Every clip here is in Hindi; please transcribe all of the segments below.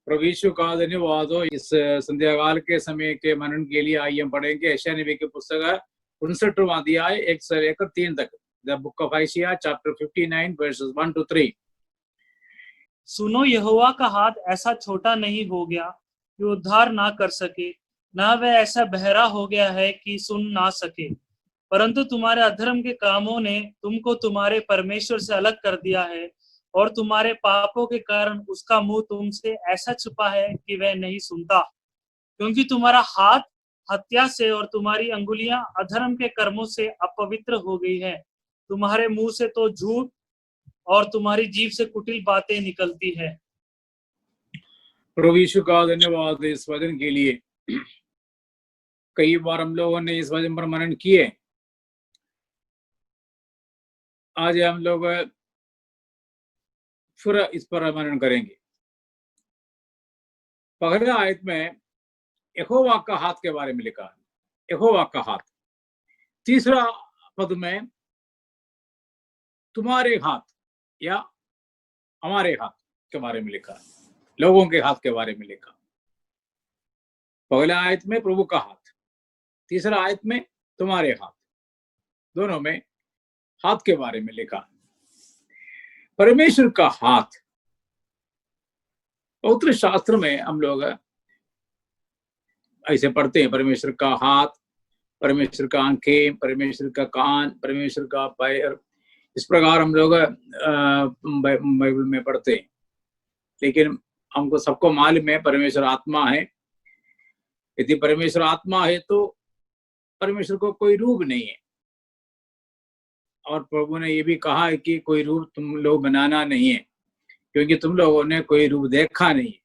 प्रभु यीशु का धन्यवाद हो। इस संध्याकाल के समय के मनन के लिए आइए हम पढ़ेंगे यशायाह नबी की पुस्तक 59वां अध्याय 1 से लेकर 3 तक। The book of Isaiah chapter 59 verses 1 to 3। सुनो, यहोवा का हाथ ऐसा छोटा नहीं हो गया कि उद्धार ना कर सके, ना वह ऐसा बहरा हो गया है कि सुन ना सके, परंतु तुम्हारे अधर्म के कामों ने तुमको तुम्हारे परमेश्वर से अलग कर दिया है, और तुम्हारे पापों के कारण उसका मुंह तुमसे ऐसा छुपा है कि वह नहीं सुनता। क्योंकि तुम्हारा हाथ हत्या से और तुम्हारी अंगुलियां अधर्म के कर्मों से अपवित्र हो गई है। तुम्हारे मुंह से तो झूठ और तुम्हारी जीभ से कुटिल बातें निकलती है। प्रभु यीशु का धन्यवाद इस वचन के लिए। कई बार हम लोगों ने इस वचन पर मनन किए। आज हम लोग फिर इस पर मनन करेंगे। पहले आयत में यहोवा का हाथ के बारे में लिखा है, यहोवा का हाथ। तीसरा पद में तुम्हारे हाथ या हमारे हाथ के बारे में लिखा है, लोगों के हाथ के बारे में लिखा। पहला आयत में प्रभु का हाथ, तीसरा आयत में तुम्हारे हाथ, दोनों में हाथ के बारे में लिखा। परमेश्वर का हाथ पवित्र शास्त्र में हम लोग ऐसे पढ़ते हैं, परमेश्वर का हाथ, परमेश्वर का आंखें, परमेश्वर का कान, परमेश्वर का पैर। इस प्रकार हम लोग बाइबल में पढ़ते हैं। लेकिन हमको सबको मालूम है परमेश्वर आत्मा है। यदि परमेश्वर आत्मा है तो परमेश्वर को कोई रूप नहीं है। और प्रभु ने ये भी कहा है कि कोई रूप तुम लोग बनाना नहीं है, क्योंकि तुम लोगों ने कोई रूप देखा नहीं है।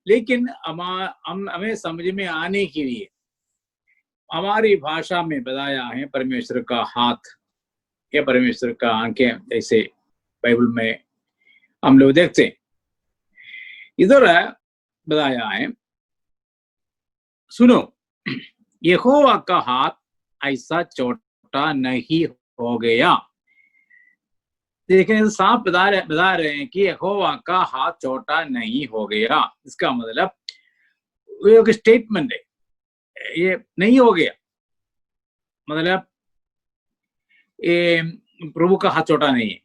लेकिन हमें समझ में आने के लिए हमारी भाषा में बताया है परमेश्वर का हाथ या परमेश्वर का आंखें, ऐसे बाइबल में हम लोग देखते हैं। इधर बताया है, सुनो, यहोवा का हाथ ऐसा छोटा नहीं हो गया। देखें, साफ बता रहे हैं कि यहोवा का हाथ छोटा नहीं हो गया। इसका मतलब एक स्टेटमेंट है, ये नहीं हो गया मतलब ये प्रभु का हाथ छोटा नहीं है।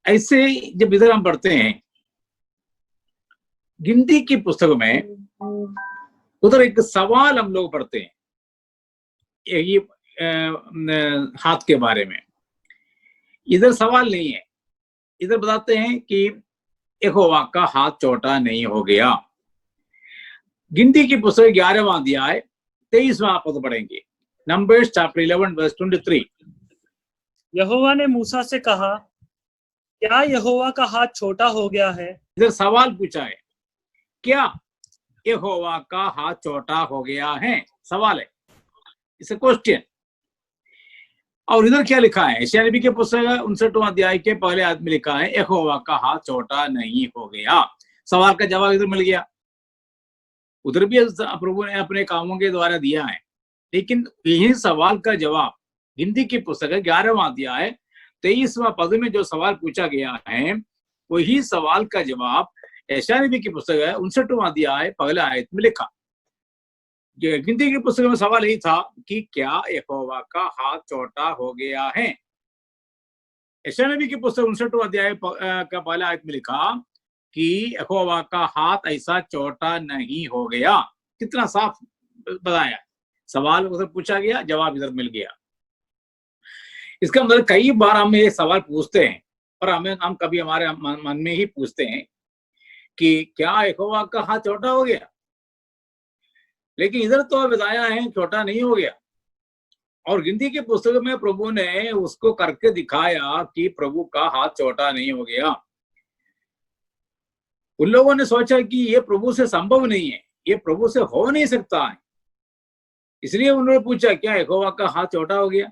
ऐसे जब इधर हम पढ़ते हैं गिनती की पुस्तक में, उधर एक सवाल हम लोग पढ़ते हैं ये हाथ के बारे में। इधर सवाल नहीं है, इधर बताते हैं कि यहोवा का हाथ छोटा नहीं हो गया। गिनती की पुस्तक 11वां अध्याय 23वां पद पढ़ेंगे। Numbers chapter 11 verse 23। यहोवा ने मूसा से कहा, क्या यहोवा का हाथ छोटा हो गया है? इधर सवाल पूछा है, क्या यहोवा का हाथ छोटा हो गया है? सवाल है, इट्स अ क्वेश्चन। और इधर क्या लिखा है? यशायाह नबी के पुस्तक 59वां अध्याय के पहले आयत में लिखा है, यहोवा का हाथ छोटा नहीं हो गया। सवाल का जवाब इधर मिल गया। उधर भी प्रभु ने अपने कामों के द्वारा दिया है, लेकिन यही सवाल का जवाब गिनती की पुस्तक 11वां अध्याय 23वां पद में जो सवाल पूछा गया है, वही सवाल का जवाब यशायाह नबी की पुस्तक 59वां अध्याय पहला आयत में लिखा। गिनती की पुस्तक में सवाल यही था कि क्या यहोवा का हाथ छोटा हो गया है। यशायाह नबी की पुस्तक 59वां अध्याय का पहला आयत में लिखा कि यहोवा का हाथ ऐसा छोटा नहीं हो गया। कितना साफ बताया। सवाल उधर पूछा गया, जवाब इधर मिल गया। इसका मतलब कई बार हम ये सवाल पूछते हैं और हम कभी हमारे मन में ही पूछते हैं कि क्या यहोवा का हाथ छोटा हो गया, लेकिन इधर तो बताया है छोटा नहीं हो गया। और गिनती की पुस्तक में प्रभु ने उसको करके दिखाया कि प्रभु का हाथ छोटा नहीं हो गया। उन लोगों ने सोचा कि ये प्रभु से संभव नहीं है, ये प्रभु से हो नहीं सकता है, इसलिए उन्होंने पूछा क्या यहोवा का हाथ छोटा हो गया।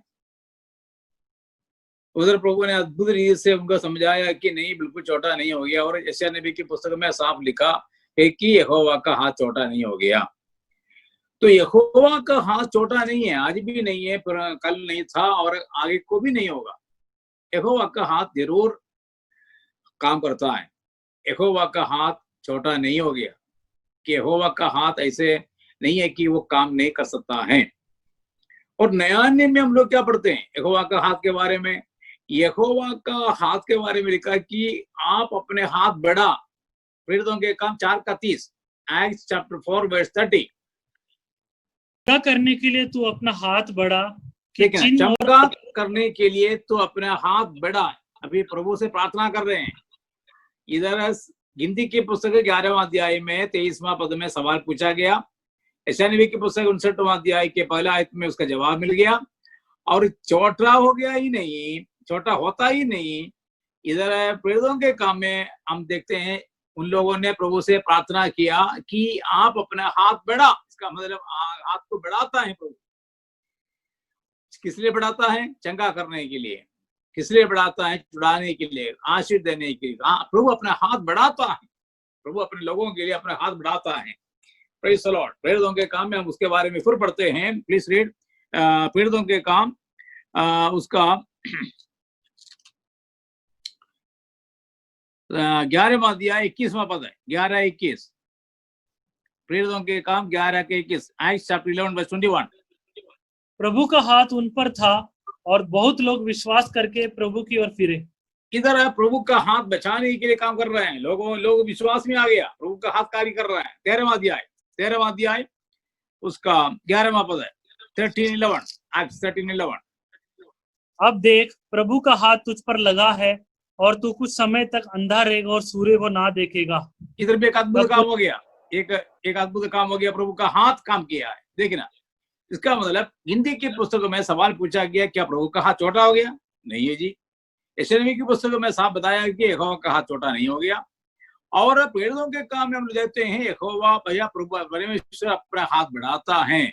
उधर प्रभु ने अद्भुत रीति से उनको समझाया कि नहीं, बिल्कुल छोटा नहीं हो गया। और यशायाह नबी की पुस्तक में साफ लिखा है कि यहोवा का हाथ छोटा नहीं हो गया। तो यहोवा का हाथ छोटा नहीं है, आज भी नहीं है, पर कल नहीं था और आगे को भी नहीं होगा। यहोवा का हाथ जरूर काम करता है। यहोवा का हाथ छोटा नहीं हो गया, कि यहोवा का हाथ ऐसे नहीं है कि वो काम नहीं कर सकता है। और नया नियम में हम लोग क्या पढ़ते हैं यहोवा का हाथ के बारे में? यहोवा का हाथ के बारे में लिखा है कि आप अपने हाथ बढ़ा, प्रेरितों के काम 4:30, एक्ट्स चैप्टर 4 वर्स 30। क्या करने के लिए तू अपना हाथ बढ़ा कि ठीक है, चिन्ह और चमत्कार करने के लिए तो अपना हाथ बढ़ा। अभी प्रभु से प्रार्थना कर रहे हैं। इधर गिनती की पुस्तक 11वां अध्याय में 23वां पद में सवाल पूछा गया। यशायाह नबी की पुस्तक 59वां अध्याय के पहला आयत में उसका जवाब मिल गया, और छोटा हो गया ही नहीं, छोटा होता ही नहीं। इधर प्रेरितों के काम में हम देखते हैं उन लोगों ने प्रभु से प्रार्थना किया कि आप अपना हाथ बढ़ा। इसका मतलब हाथ को बढ़ाता है प्रभु। किस लिए बढ़ाता है? चंगा करने के लिए। किस लिए बढ़ाता है? छुड़ाने के लिए, आशीष देने के लिए। हाँ, प्रभु अपना हाथ बढ़ाता है। प्रभु अपने लोगों के लिए अपना हाथ बढ़ाता है। Praise the Lord. प्रेरितों के काम में हम उसके बारे में फिर पढ़ते हैं। प्लीज रीड प्रेरितों के काम उसका 11वां अध्याय 21वां पद है, 11-21। प्रेरितों के काम 11-21, एक्ट्स चैप्टर 11 वर्स 21। प्रभु का हाथ उन पर था और बहुत लोग विश्वास करके प्रभु की ओर फिरे। इधर प्रभु का हाथ बचाने के लिए काम कर रहे हैं। लोग विश्वास में आ गया, प्रभु का हाथ कार्य कर रहा है। 13वां अध्याय उसका 11वां पद है, 13:11, एक्ट्स 13:11। अब देख, प्रभु का हाथ तुझ पर लगा है और तू कुछ समय तक अंधा रहेगा और सूर्य को ना देखेगा। इधर भी एक अद्भुत काम हो गया, एक अद्भुत काम हो गया। प्रभु का हाथ काम किया है। देखना, इसका मतलब हिंदी की पुस्तकों में सवाल पूछा गया, क्या प्रभु का हाथ छोटा हो गया? नहीं है जी। यशायाह नबी की पुस्तकों में साफ बताया कि यहोवा का हाथ छोटा नहीं हो गया। और प्रेरितों के काम में हम देखते हैं यहोवा भैया प्रभु परमेश्वर अपना हाथ बढ़ाता है,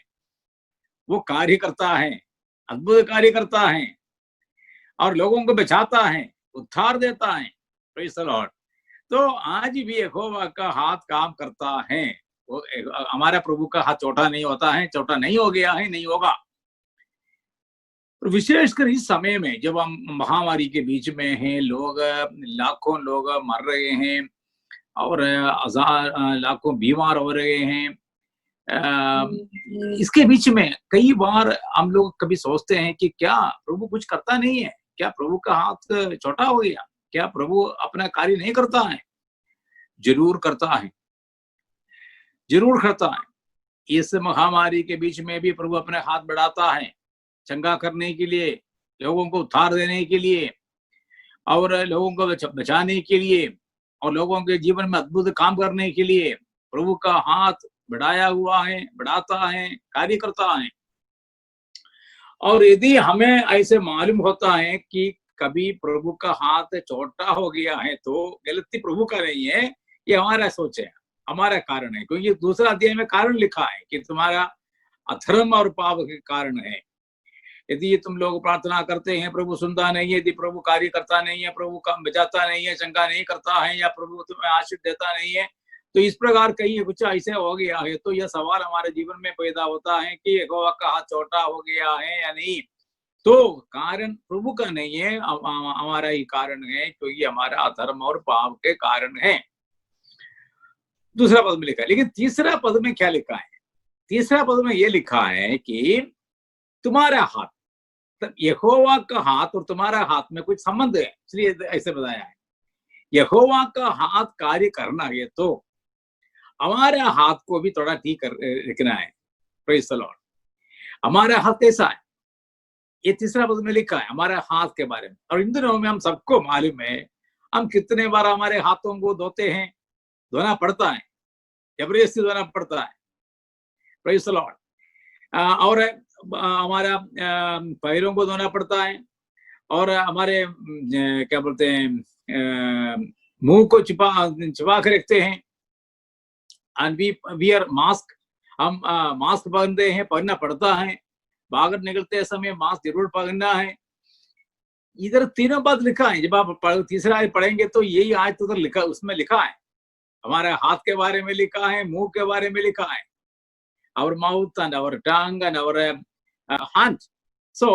वो कार्य करता है, अद्भुत कार्य करता है, और लोगों को बचाता है, उद्धार देता है। Praise the Lord. तो आज भी यहोवा का हाथ काम करता है। वो हमारा प्रभु का हाथ छोटा नहीं होता है, छोटा नहीं हो गया है, नहीं होगा। विशेषकर इस समय में जब हम महामारी के बीच में हैं, लाखों लोग मर रहे हैं और लाखों बीमार हो रहे हैं। इसके बीच में कई बार हम लोग कभी सोचते हैं कि क्या प्रभु कुछ करता नहीं है? क्या प्रभु का हाथ छोटा हो गया? क्या प्रभु अपना कार्य नहीं करता है? जरूर करता है, जरूर करता है। इस महामारी के बीच में भी प्रभु अपने हाथ बढ़ाता है, चंगा करने के लिए, लोगों को उद्धार देने के लिए, और लोगों को बचाने के लिए, और लोगों के जीवन में अद्भुत काम करने के लिए प्रभु का हाथ बढ़ाया हुआ है, बढ़ाता है, कार्य करता है। और यदि हमें ऐसे मालूम होता है कि कभी प्रभु का हाथ छोटा हो गया है, तो गलती प्रभु का नहीं है, ये हमारा सोच है, हमारा कारण है। क्योंकि दूसरा अध्याय में कारण लिखा है कि तुम्हारा अधर्म और पाप के कारण है। यदि तुम लोग प्रार्थना करते हैं, प्रभु सुनता नहीं है, यदि प्रभु कार्य करता नहीं है, प्रभु काम बचाता नहीं है, शंका नहीं करता है, या प्रभु तुम्हें आशीष देता नहीं है, तो इस प्रकार कहीं कुछ ऐसे हो गया है, तो यह सवाल हमारे जीवन में पैदा होता है कि यहोवा का हाथ छोटा हो गया है या नहीं। तो कारण प्रभु का नहीं है, हमारा ही कारण है, क्योंकि हमारा अधर्म और पाप के कारण है। दूसरा पद में लिखा है, लेकिन तीसरा पद में क्या लिखा है? तीसरा पद में यह लिखा है कि तुम्हारा हाथ, यहोवा का हाथ और तुम्हारा हाथ में कुछ संबंध है, इसलिए ऐसे बताया है। यहोवा का हाथ कार्य करना है तो हमारे हाथ को भी थोड़ा ठीक रखना है। Praise the Lord. हमारा हाथ कैसा है? ये तीसरा पद में लिखा है हमारे हाथ के बारे में। और इन दिनों में हम सबको मालूम है, हम कितने बार हमारे हाथों को धोते हैं, धोना पड़ता है, जबरदस्ती धोना पड़ता है। Praise the Lord. और हमारा पैरों को धोना पड़ता है, और हमारे क्या बोलते हैं, मुंह को छिपा के रखते हैं। एंड वी वियर मास्क, हम मास्क पहनते हैं, पहनना पड़ता है। बाहर निकलते समय मास्क जरूर पहनना है। इधर तीनों बात लिखा है। जब आप तीसरा आयत पढ़ेंगे तो यही आयत उधर लिखा, उसमें लिखा है, हमारे हाथ के बारे में लिखा है, मुंह के बारे में लिखा है, our mouth and our tongue and our hand. So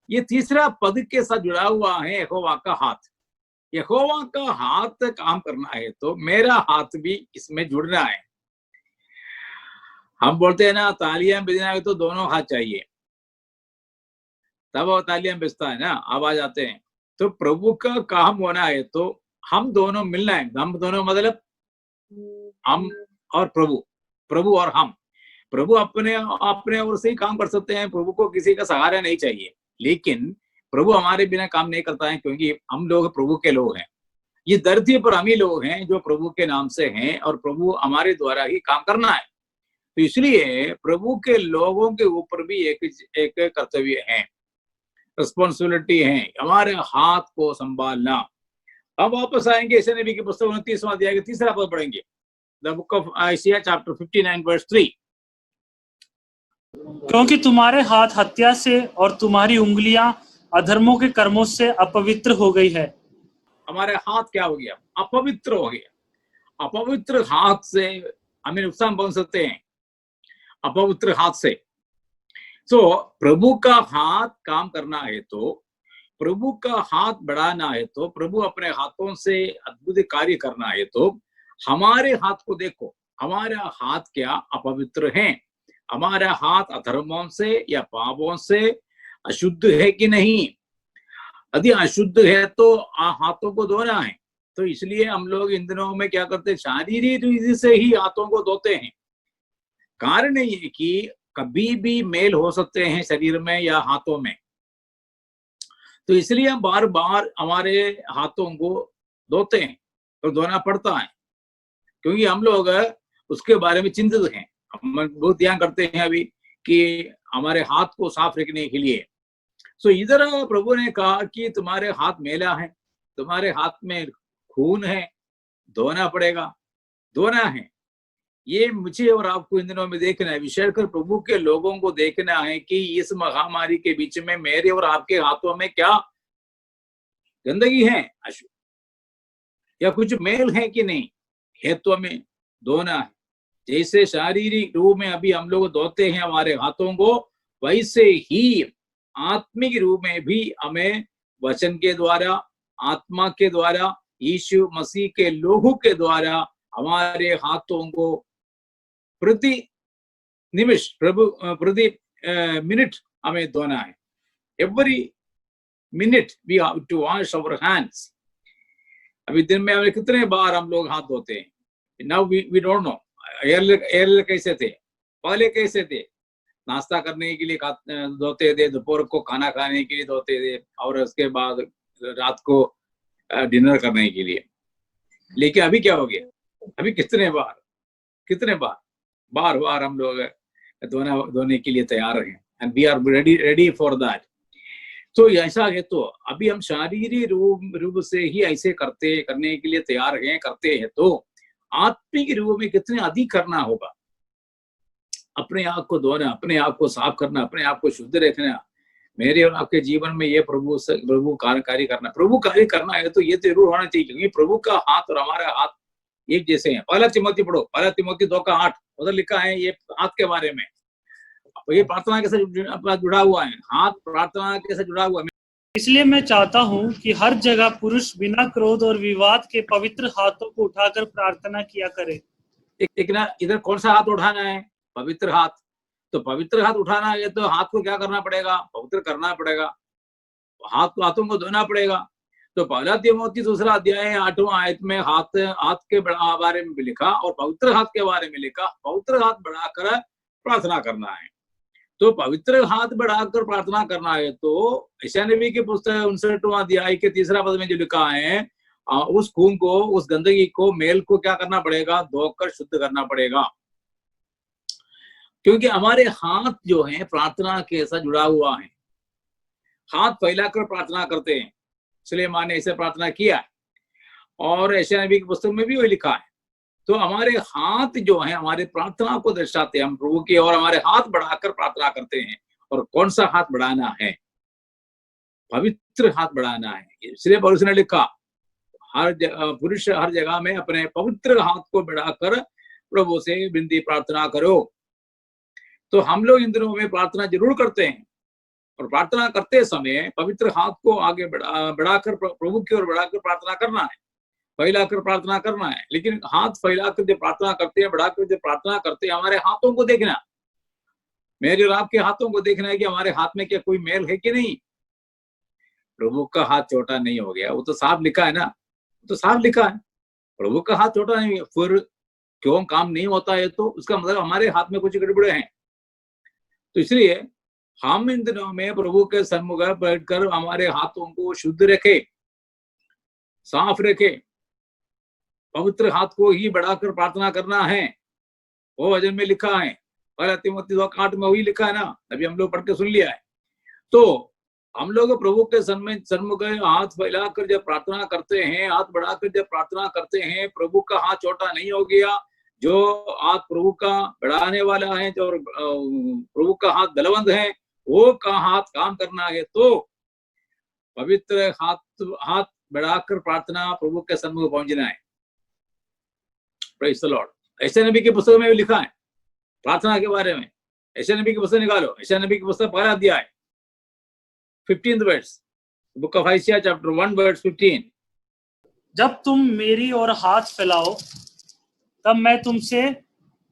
ये तीसरा पद के साथ जुड़ा हुआ है यहोवा का हाथ। यहोवा का हाथ काम करना है तो मेरा हाथ भी इसमें जुड़ना है। हम बोलते हैं ना तालियां बजना है तो दोनों हाथ चाहिए, तब वो तालियां बजता है ना, आवाज आते हैं। तो प्रभु का काम होना है तो हम दोनों मिलना है। हम दोनों मतलब हम और प्रभु, प्रभु और हम। प्रभु अपने अपने ओर से ही काम कर सकते हैं, प्रभु को किसी का सहारा नहीं चाहिए। लेकिन प्रभु हमारे बिना काम नहीं करता है, क्योंकि हम लोग प्रभु के लोग हैं। ये धरती पर हम ही लोग हैं जो प्रभु के नाम से हैं, और प्रभु हमारे द्वारा ही काम करना है। तो इसलिए प्रभु के लोगों के ऊपर भी एक कर्तव्य है, रिस्पॉन्सिबिलिटी है, हमारे हाथ को संभालना। अब वापस आएंगे ईसाया नबी की पुस्तक 29वां अध्याय का 3रा पद पढ़ेंगे। The book of Isaiah chapter 59 verse 3। क्योंकि तुम्हारे हाथ हत्या से और तुम्हारी उंगलियां अधर्मों के कर्मों से अपवित्र हो गई है। हमारे हाथ क्या हो गया? अपवित्र हो गया। अपवित्र हाथ से हमें नुकसान पहुंच सकते हैं, अपवित्र हाथ से। तो प्रभु का हाथ काम करना है तो, प्रभु का हाथ बढ़ाना है तो, प्रभु अपने हाथों से अद्भुत कार्य करना है तो हमारे हाथ को देखो, हमारा हाथ क्या अपवित्र है? हमारा हाथ अधर्मों से या पापों से अशुद्ध है कि नहीं? यदि अशुद्ध है तो हाथों को धोना है। तो इसलिए हम लोग इन दिनों में क्या करते हैं, शारीरिक रीति से ही हाथों को धोते हैं। कारण ये कि कभी भी मेल हो सकते हैं शरीर में या हाथों में, तो इसलिए हम बार बार हमारे हाथों को धोते हैं और धोना पड़ता है, क्योंकि हम लोग उसके बारे में चिंतित हैं। हम बहुत ध्यान करते हैं अभी कि हमारे हाथ को साफ रखने के लिए। सो इधर प्रभु ने कहा कि तुम्हारे हाथ मैला है, तुम्हारे हाथ में खून है, धोना पड़ेगा, धोना है। ये मुझे और आपको इन दिनों में देखना है, विशेषकर प्रभु के लोगों को देखना है कि इस महामारी के बीच में मेरे और आपके हाथों में क्या गंदगी है या कुछ मेल है कि नहीं, है तो हमें धोना है। जैसे शारीरिक रूप में अभी हम लोग धोते हैं हमारे हाथों को, वैसे ही आत्मिक रूप में भी हमें वचन के द्वारा, आत्मा के द्वारा, यीशु मसीह के लोगों के द्वारा हमारे हाथों को प्रति निमिष, प्रति मिनट हमें धोना है। Every minute we have to wash our hands. अभी दिन में हमें कितने बार हम लोग हाथ धोते हैं? Now we don't know. एयर कैसे थे, पहले कैसे थे? नाश्ता करने के लिए धोते थे, दोपहर को खाना खाने के लिए धोते थे, और उसके बाद रात को डिनर करने के लिए। लेकिन अभी क्या हो गया? अभी कितने बार बार बार हम लोग धोने के लिए तैयार हैं, and we are ready for that. तो ऐसा है, तो अभी हम शारीरिक रूप से ही ऐसे करने के लिए तैयार हैं, करते हैं, तो आत्मिक रूप में कितने अधिक करना होगा। अपने आप को धोना, अपने आप को साफ करना, अपने आप को शुद्ध रखना। मेरे और आपके जीवन में ये प्रभु कार्य करना, प्रभु कार्य करना है तो ये जरूर होना चाहिए, क्योंकि प्रभु का हाथ और हमारा हाथ एक जैसे हैं। पहला तिमोथी पढ़ो, पहला तिमोथी 2:8, उधर लिखा है ये हाथ के बारे में। ये प्रार्थना के साथ जुड़ा हुआ है, हाथ प्रार्थना के साथ जुड़ा हुआ है। इसलिए मैं चाहता हूँ कि हर जगह पुरुष बिना क्रोध और विवाद के पवित्र हाथों को उठाकर प्रार्थना किया करे। एक ना, इधर कौन सा हाथ उठाना है? पवित्र हाथ। तो पवित्र हाथ उठाना है तो हाथ को क्या करना पड़ेगा? पवित्र करना पड़ेगा, हाथों को धोना पड़ेगा। तो पहला तिमोथी 2 अध्याय 8वां आयत में हाथ के बारे में भी लिखा और पवित्र हाथ के बारे में लिखा। पवित्र हाथ बढ़ाकर प्रार्थना करना है। तो पवित्र हाथ बढ़ाकर प्रार्थना करना है तो यशायाह नबी की पुस्तक 59वां अध्याय के 3रा पद में जो लिखा है, उस खून को, उस गंदगी को, मेल को क्या करना पड़ेगा? धोकर शुद्ध करना पड़ेगा। क्योंकि हमारे हाथ जो है प्रार्थना के साथ जुड़ा हुआ है। हाथ फैलाकर प्रार्थना करते हैं, सुलेमान ने ऐसे प्रार्थना किया, और यशायाह नबी की पुस्तक में भी वही लिखा है। तो हमारे हाथ जो है हमारे प्रार्थना को दर्शाते हैं, हम प्रभु की और हमारे हाथ बढ़ाकर प्रार्थना करते हैं। और कौन सा हाथ बढ़ाना है? पवित्र हाथ बढ़ाना है। इसलिए पौलुस ने लिखा, पुरुष हर जगह में अपने पवित्र हाथ को बढ़ाकर प्रभु से विनती प्रार्थना करो। तो हम लोग इन दिनों में प्रार्थना जरूर करते हैं, और प्रार्थना करते समय पवित्र हाथ को आगे बढ़ाकर प्रभु की ओर बढ़ाकर प्रार्थना करना है, फैलाकर प्रार्थना करना है। लेकिन हाथ फैलाकर जब प्रार्थना करते हैं, बढ़ाकर जब प्रार्थना करते हैं, हमारे हाथों को देखना, मेरे और आपके हाथों को देखना है कि हमारे हाथ में क्या कोई मेल है कि नहीं। प्रभु का हाथ छोटा नहीं हो गया, वो तो साफ लिखा है ना, तो साफ लिखा है प्रभु का हाथ छोटा नहीं है। फिर क्यों काम नहीं होता है, तो उसका मतलब हमारे हाथ में कुछ गड़बड़े हैं। तो इसलिए हम इन दिनों में प्रभु के सन्मुख बैठकर हमारे हाथों को शुद्ध रखे, साफ रखे, पवित्र हाथ को ही बढ़ाकर प्रार्थना करना है। वो वचन में लिखा है, 1 तीमुथियुस 2:8 में वही लिखा है ना, अभी हम लोग पढ़ के सुन लिया है। तो हम लोग प्रभु के सन्मुख हाथ फैलाकर जब प्रार्थना करते हैं, हाथ बढ़ाकर जब प्रार्थना करते हैं, प्रभु का हाथ छोटा नहीं हो गया। जो हाथ प्रभु का बढ़ाने वाला है, जो प्रभु का हाथ बलवंत है, वो का हाथ काम करना है। तो पवित्र हाथ बढ़ाकर प्रार्थना प्रभु के सन्मुख पहुंचना है। Praise the Lord. ऐसे नबी की पुस्तक में भी लिखा है प्रार्थना के बारे में। ऐसे नबी की पुस्तक निकालो, ऐसे नबी की पुस्तक 1 अध्याय 15th verse, book of Isaiah chapter 1 verse 15। जब तुम मेरी ओर हाथ फैलाओ तब मैं तुमसे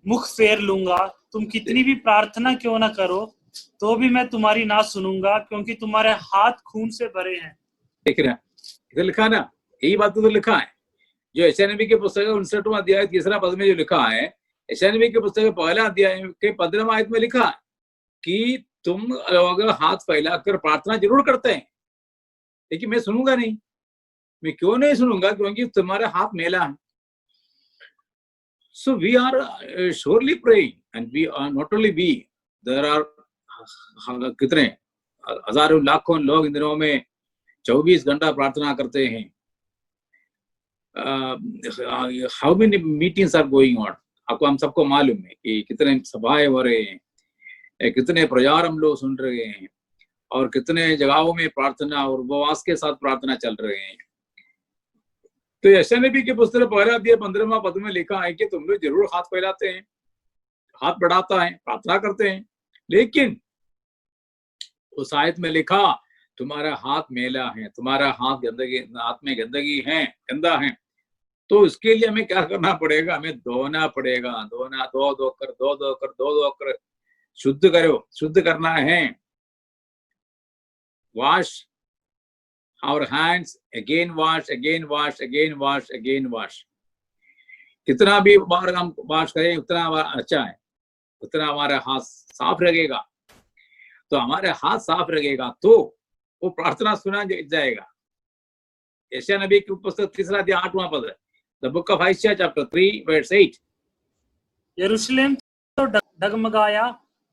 मुख फेर लूंगा। तुम कितनी भी प्रार्थना क्यों ना करो तो भी मैं तुम्हारी ना सुनूंगा, क्योंकि तुम्हारे हाथ खून से भरे हैं। देख रहे हैं, इधर लिखा ना, यही बात तो लिखा है। जो यशायाह नबी की पुस्तक 59वां अध्याय 3 पद में जो लिखा है, यशायाह नबी की पुस्तक 1 अध्याय के 15वां आयत में लिखा है कि तुम लोग हाथ फैलाकर प्रार्थना जरूर करते हैं, लेकिन मैं सुनूंगा नहीं। मैं क्यों नहीं सुनूंगा? क्योंकि तुम्हारा हाथ मेला है। So we are surely praying, and we are not only we, there are कितने हजारों लाखों लोग इन दिनों में 24 घंटा प्रार्थना करते हैं। How many meetings are going on, आपको हम सबको मालूम है कि कितने सभाएं हो रहे हैं, कितने प्रचार हम लोग सुन रहे हैं, और कितने जगहों में प्रार्थना और उपवास के साथ प्रार्थना चल रहे हैं। तो यशायाह नबी की पुस्तक 1 अध्याय 15वां पद में लिखा है कि तुम लोग जरूर हाथ फैलाते हैं, हाथ बढ़ाता है, प्रार्थना करते हैं, लेकिन उस आयत में लिखा तुम्हारा हाथ मेला है, तुम्हारा हाथ गंदगी, हाथ में गंदगी है, गंदा है। तो इसके लिए हमें क्या करना पड़ेगा? हमें धोना पड़ेगा, धो कर शुद्ध करो, शुद्ध करना है। Wash our hands, again wash, again wash, again wash, again wash। कितना भी बार हम वॉश करें उतना अच्छा है, उतना हमारा हाथ साफ लगेगा। तो हमारे हाथ साफ लगेगा तो वो प्रार्थना सुना जाएगा। यशायाह नबी की पुस्तक 3 अध्याय 8वां पद है, the book of Isaiah chapter 3 verse 8। यरूशलेम तो डगमगाया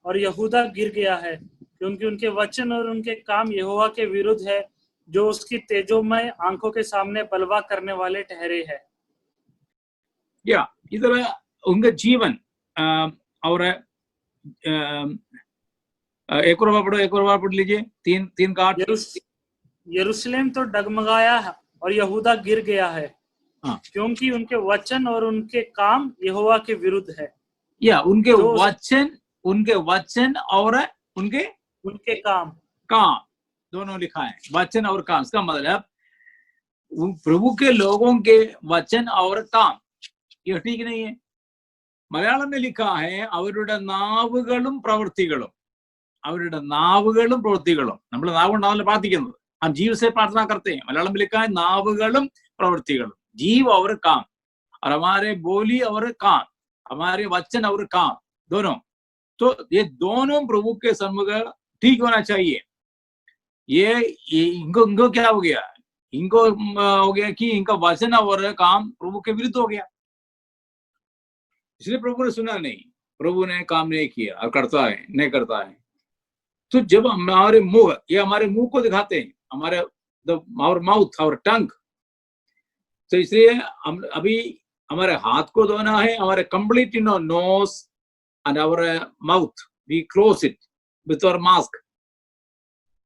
और यहूदा गिर गया है, क्योंकि उनके वचन और उनके काम यहोवा के विरुद्ध है, जो उसकी तेजोमय आंखों के सामने बलवा करने वाले ठहरे हैं। या इधर उनका जीवन और एक और बार पढ़ लीजिए, 3 का 8। यरूशलेम तो डगमगाया और यहूदा गिर गया है, क्योंकि उनके वचन और उनके काम यहोवा के विरुद्ध है। या उनके वचन और उनके काम दोनों लिखा है, वचन और काम। इसका मतलब प्रभु के लोगों के वचन और काम, ये ठीक नहीं है। मलयाളം में लिखा है അവരുടെ നാവുകളും പ്രവൃത്തികളും, അവരുടെ നാവുകളും പ്രവൃത്തികളും। നമ്മൾ നാവുകൊണ്ടാണല്ലോ പ്രാർത്ഥിക്കുന്നത്, हम जीव से प्रार्थना करते हैं। मलयालम में लिखा है नावगलम प्रवृत्तिगलम, जीव और काम, और हमारे बोली और काम, हमारे वचन और काम दोनों। तो ये दोनों प्रभु के सन्मुख ठीक होना चाहिए। ये इनको क्या हो गया? इनको हो गया कि इनका वचन और काम प्रभु के विरुद्ध हो गया, इसलिए प्रभु ने सुना नहीं, प्रभु ने काम नहीं किया और करता है, नहीं करता है। तो जब हमारे मुंह, ये हमारे मुंह को दिखाते हैं, हमारे our mouth, our tongue। तो इसलिए हम अभी हमारे हाथ को धोना है, हमारे complete nose and our mouth, we close it with our mask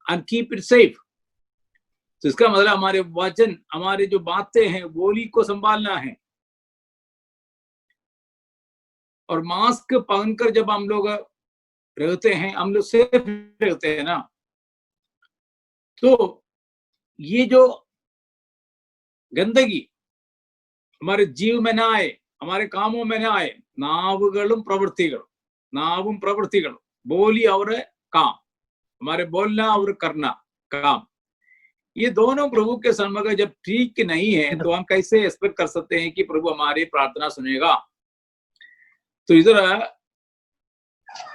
and keep it safe। तो इसका मतलब हमारे वचन, हमारे जो बातें हैं, बोली को संभालना है। और मास्क पहनकर जब हम लोग रहते हैं, हम लोग सेफ रहते हैं ना। तो ये जो गंदगी हमारे जीव में ना आए, हमारे कामों में ना आए, नावुകളും प्रवृत्तिകളും, नावुം प्रवृत्तिകളും, बोली और काम, हमारे बोलना और करना काम, ये दोनों प्रभु के सन्मुख जब ठीक नहीं है तो हम कैसे एक्सपेक्ट कर सकते हैं कि प्रभु हमारी प्रार्थना सुनेगा। तो इधर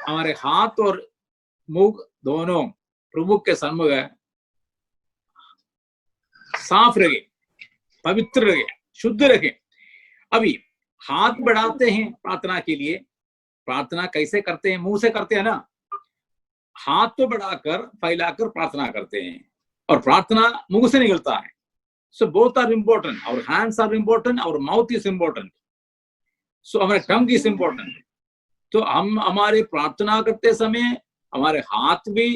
हमारे हाथ और मुख दोनों प्रभु के सन्मुख साफ रहे, पवित्र रहे, शुद्ध रहे। अभी हाथ बढ़ाते हैं प्रार्थना के लिए, प्रार्थना कैसे करते हैं? मुंह से करते हैं ना, हाथ तो बढ़ाकर फैलाकर प्रार्थना करते हैं और प्रार्थना मुंह से निकलता है। So both are important, our hands are important, our mouth is important, so हमारे टंग इज इम्पोर्टेंट। तो हम हमारे प्रार्थना करते समय हमारे हाथ भी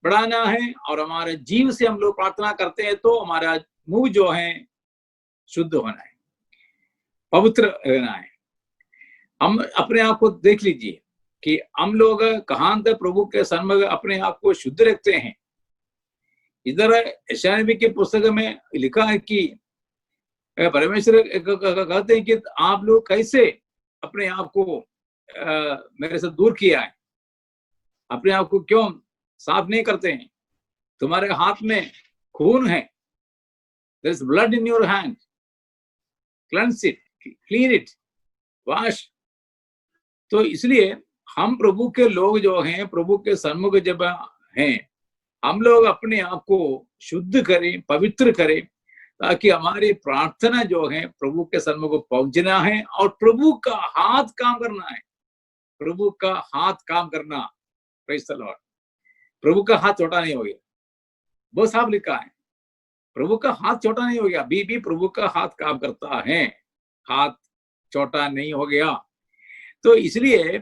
बढ़ाना है और हमारे जीव से हम लोग प्रार्थना करते हैं तो हमारा मुंह जो है शुद्ध होना है, पवित्र रहना है। हम अपने आप को देख लीजिए कि हम लोग कहां तक प्रभु के सन्मुख अपने आप को शुद्ध रखते हैं। इधर यशायाह नबी के पुस्तक में लिखा है कि परमेश्वर कहते हैं कि आप लोग कैसे अपने आप को मेरे से दूर किया है, अपने आप को क्यों साफ नहीं करते हैं? तुम्हारे हाथ में खून है, there is blood in your hand, cleanse it, clean it, wash। तो इसलिए हम प्रभु के लोग जो हैं, प्रभु के सन्मुख जब हैं, हम लोग अपने आप को शुद्ध करें, पवित्र करें, ताकि हमारी प्रार्थना जो है प्रभु के सन्मुख पहुंचना है और प्रभु का हाथ काम करना है, प्रभु का हाथ काम करना। Praise the Lord. प्रभु का हाथ छोटा नहीं हो गया, बहुत साफ लिखा है, प्रभु का हाथ छोटा नहीं हो गया, भी प्रभु का हाथ काम करता है, हाथ छोटा नहीं हो गया। तो इसलिए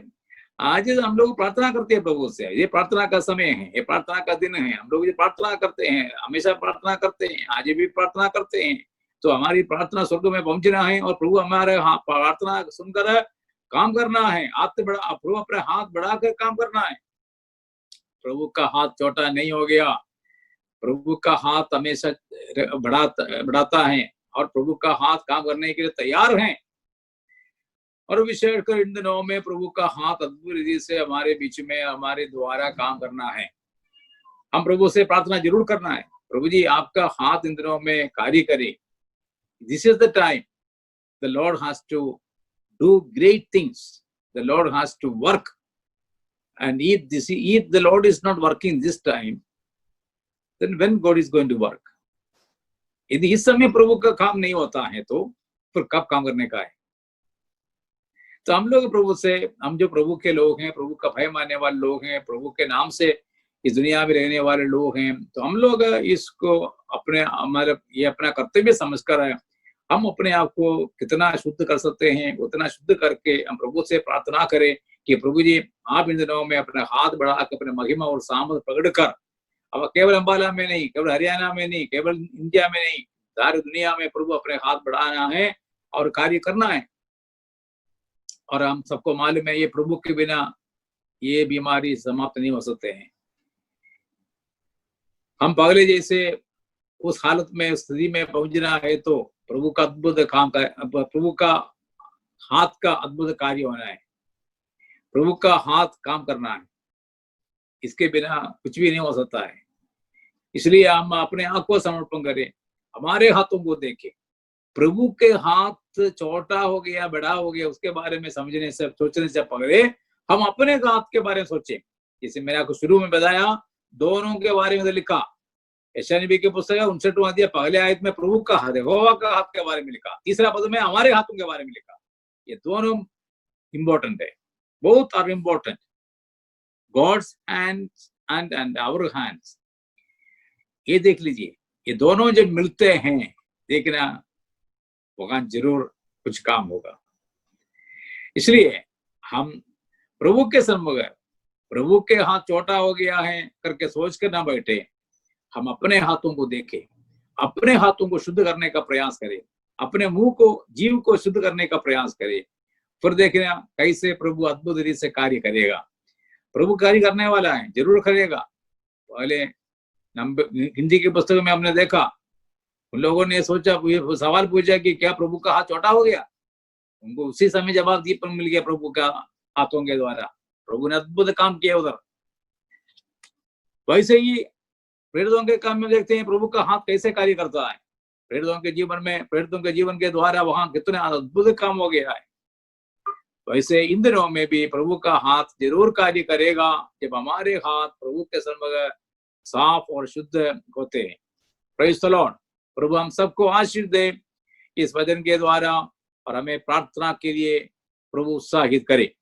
आज हम लोग प्रार्थना करते हैं प्रभु से, ये प्रार्थना का समय है, ये प्रार्थना का दिन है, हम लोग ये प्रार्थना करते हैं, हमेशा प्रार्थना करते हैं, आज भी प्रार्थना करते हैं। तो हमारी प्रार्थना स्वर्ग में पहुंचना है और प्रभु हमारे प्रार्थना सुनकर काम करना है, प्रभु अपने हाथ बढ़ाकर काम करना है। प्रभु का हाथ छोटा नहीं हो गया, प्रभु का हाथ हमेशा बढ़ाता है और प्रभु का हाथ काम करने के लिए तैयार है। और विशेषकर इन दिनों में प्रभु का हाथ अद्भुत रीति से हमारे बीच में हमारे द्वारा काम करना है। हम प्रभु से प्रार्थना जरूर करना है, प्रभु जी आपका हाथ इन दिनों में कार्य करे। This is the time the Lord has to do great things, the Lord has to work, and if the Lord is not working this time, then when God is going to work? यदि इस समय प्रभु का काम नहीं होता है तो फिर कब काम करने का है? तो हम लोग प्रभु से, हम जो प्रभु के लोग हैं, प्रभु का भय मानने वाले लोग हैं, प्रभु के नाम से इस दुनिया में रहने वाले लोग हैं, तो हम लोग इसको हमारे ये अपना कर्तव्य समझकर हम अपने आप को कितना शुद्ध कर सकते हैं, उतना शुद्ध करके हम प्रभु से प्रार्थना करें कि प्रभु जी आप इन दिनों में अपना हाथ बढ़ाकर अपने महिमा और सामर्थ प्रकट कर, अब केवल अंबाला में नहीं, केवल हरियाणा में नहीं, केवल इंडिया में नहीं, सारी दुनिया में प्रभु अपने हाथ बढ़ाना है और कार्य करना है। और हम सबको मालूम है ये प्रभु के बिना ये बीमारी समाप्त नहीं हो सकते हैं। हम पगले जैसे उस हालत में, स्थिति में पहुंचना है तो प्रभु का अद्भुत काम का, प्रभु का हाथ का अद्भुत कार्य होना है, प्रभु का हाथ काम करना है, इसके बिना कुछ भी नहीं हो सकता है। इसलिए हम अपने आप को समर्पण करें, हमारे हाथों को देखें। प्रभु के हाथ छोटा हो गया, बड़ा हो गया, उसके बारे में समझने से, सोचने से पहले हम अपने हाथ के बारे में सोचें। जैसे मैंने आपको शुरू में बताया, दोनों के बारे में लिखा, यशायाह नबी की पुस्तक 59वां अध्याय पहले आयत में प्रभु का हाथ, यहोवा का हाथ के बारे में लिखा, तीसरा पद में हमारे हाथों के बारे में लिखा। ये दोनों इंपॉर्टेंट है, both are important, God's hands and our hands। ये देख लीजिए, ये दोनों जब मिलते हैं, देखना वहां जरूर कुछ काम होगा। इसलिए हम प्रभु के सम्मुख, प्रभु के हाथ छोटा हो गया है करके सोच कर ना बैठे, हम अपने हाथों को देखें, अपने हाथों को शुद्ध करने का प्रयास करें, अपने मुंह को, जीव को शुद्ध करने का प्रयास करें। फिर देखना कैसे प्रभु अद्भुत रीति से कार्य करेगा। प्रभु कार्य करने वाला है, जरूर करेगा। पहले हिंदी की पुस्तक में हमने देखा, उन लोगों ने सोचा, ये सवाल पूछा कि क्या प्रभु का हाथ छोटा हो गया? उनको उसी समय जवाब दीपन मिल गया प्रभु का हाथों के द्वारा। प्रभु ने अद्भुत काम किया उधर। वैसे ही प्रेरितों के काम में देखते हैं प्रभु का हाथ कैसे कार्य करता है। प्रेरितों के जीवन के द्वारा वहां कितने अद्भुत काम हो गया है। वैसे इन दिनों में भी प्रभु का हाथ जरूर कार्य करेगा जब हमारे हाथ प्रभु के सम्मुख साफ और शुद्ध होते हैं। Praise the Lord. प्रभु हम सबको आशीष दे इस वचन के द्वारा और हमें प्रार्थना के लिए प्रभु उत्साहित करे।